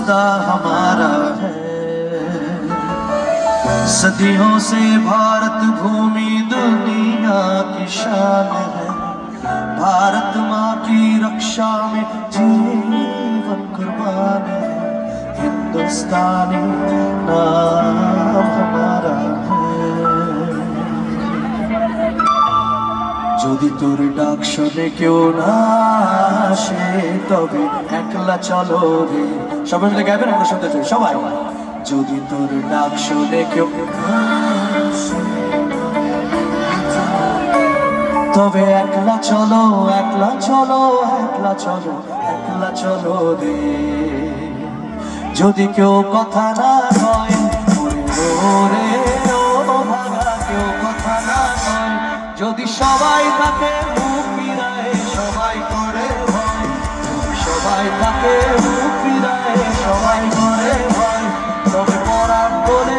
हिंदुस्तां हमारा है। सदियों से भारत भूमि दुनिया की शान है। भारत माँ की रक्षा में जीवन कुर्बान है। हिंदुस्तानी नाम हमारा है। যদি তোর ডাক শুনে কেউ না আসে তবে একলা চলো রে। সবাই মিলে গাইবেন, আমরা শুনতে চাই সবাই। যদি তোর ডাক শুনে কেউ না আসে তবে একলা চলো, একলা চলো, একলা চলো, একলা চলো রে। যদি কেউ কথা না কয় ওরে ও ভাঙা, কেউ কথা না কয়, যদি সবাই থাকে মুখ ফিরায়, সবাই করে ভয়, যদি সবাই থাকে